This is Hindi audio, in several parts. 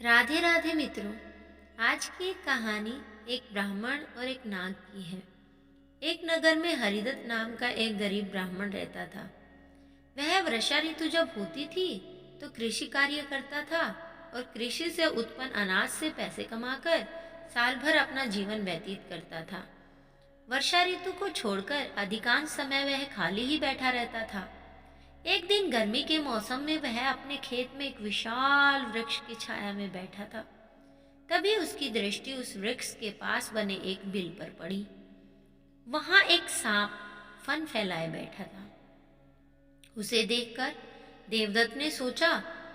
राधे राधे मित्रों। आज की एक कहानी एक ब्राह्मण और एक नाग की है। एक नगर में हरिदत्त नाम का एक गरीब ब्राह्मण रहता था। वह वर्षा ऋतु जब होती थी तो कृषि कार्य करता था और कृषि से उत्पन्न अनाज से पैसे कमाकर साल भर अपना जीवन व्यतीत करता था। वर्षा ऋतु को छोड़कर अधिकांश समय वह खाली ही बैठा रहता था। एक दिन गर्मी के मौसम में वह अपने खेत में एक विशाल वृक्ष की छाया में बैठा था। तभी उसकी दृष्टि उस वृक्ष के पास बने एक बिल पर पड़ी। वहां एक सांप फन फैलाए बैठा था। उसे देखकर देवदत्त ने सोचा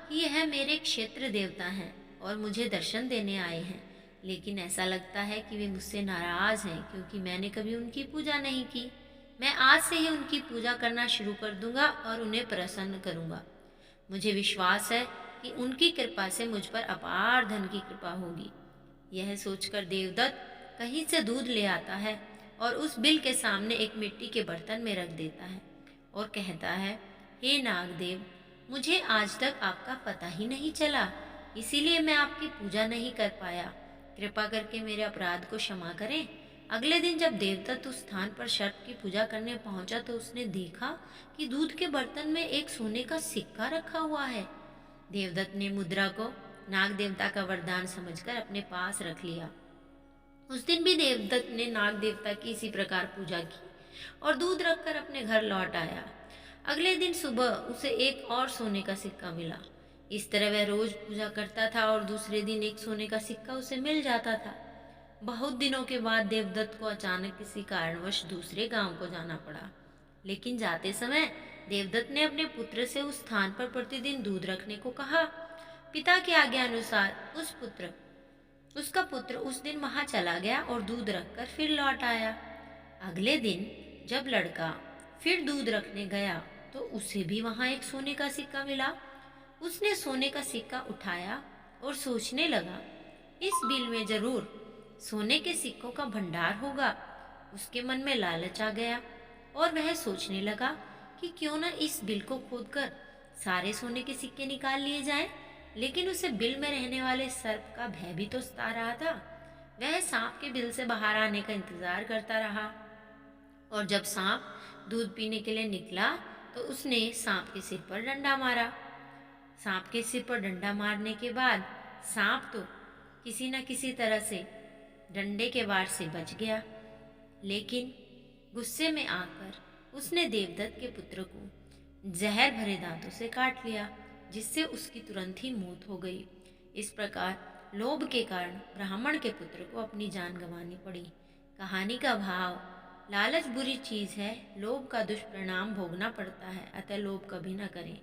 कि यह मेरे क्षेत्र देवता हैं और मुझे दर्शन देने आए हैं, लेकिन ऐसा लगता है कि वे मुझसे नाराज हैं क्योंकि मैंने कभी उनकी पूजा नहीं की। मैं आज से ही उनकी पूजा करना शुरू कर दूंगा और उन्हें प्रसन्न करूंगा। मुझे विश्वास है कि उनकी कृपा से मुझ पर अपार धन की कृपा होगी। यह सोचकर देवदत्त कहीं से दूध ले आता है और उस बिल के सामने एक मिट्टी के बर्तन में रख देता है और कहता है, हे नागदेव, मुझे आज तक आपका पता ही नहीं चला, इसीलिए मैं आपकी पूजा नहीं कर पाया। कृपा करके मेरे अपराध को क्षमा करें। अगले दिन जब देवदत्त उस स्थान पर सर्प की पूजा करने पहुंचा तो उसने देखा कि दूध के बर्तन में एक सोने का सिक्का रखा हुआ है। देवदत्त ने मुद्रा को नाग देवता का वरदान समझकर अपने पास रख लिया। उस दिन भी देवदत्त ने नाग देवता की इसी प्रकार पूजा की और दूध रखकर अपने घर लौट आया। अगले दिन सुबह उसे एक और सोने का सिक्का मिला। इस तरह वह रोज पूजा करता था और दूसरे दिन एक सोने का सिक्का उसे मिल जाता था। बहुत दिनों के बाद देवदत्त को अचानक किसी कारणवश दूसरे गांव को जाना पड़ा, लेकिन जाते समय देवदत्त ने अपने पुत्र से उस स्थान पर प्रतिदिन दूध रखने को कहा। पिता की आज्ञा अनुसार उसका पुत्र उस दिन वहां चला गया और दूध रखकर फिर लौट आया। अगले दिन जब लड़का फिर दूध रखने गया तो उसे भी वहां एक सोने का सिक्का मिला। उसने सोने का सिक्का उठाया और सोचने लगा, इस बिल में जरूर सोने के सिक्कों का भंडार होगा। उसके मन में लालच आ गया और वह सोचने लगा कि क्यों न इस बिल को खोदकर सारे सोने के सिक्के निकाल लिए जाएं। लेकिन उसे बिल में रहने वाले सर्प का भय भी तो सता रहा था। वह सांप के बिल से बाहर आने का इंतजार करता रहा और जब सांप दूध पीने के लिए निकला तो उसने सांप के सिर पर डंडा मारा। सांप के सिर पर डंडा मारने के बाद सांप तो किसी न किसी तरह से डंडे के वार से बच गया, लेकिन गुस्से में आकर उसने देवदत्त के पुत्र को जहर भरे दांतों से काट लिया, जिससे उसकी तुरंत ही मौत हो गई। इस प्रकार लोभ के कारण ब्राह्मण के पुत्र को अपनी जान गंवानी पड़ी। कहानी का भाव, लालच बुरी चीज है, लोभ का दुष्परिणाम भोगना पड़ता है, अतः लोभ कभी न करें।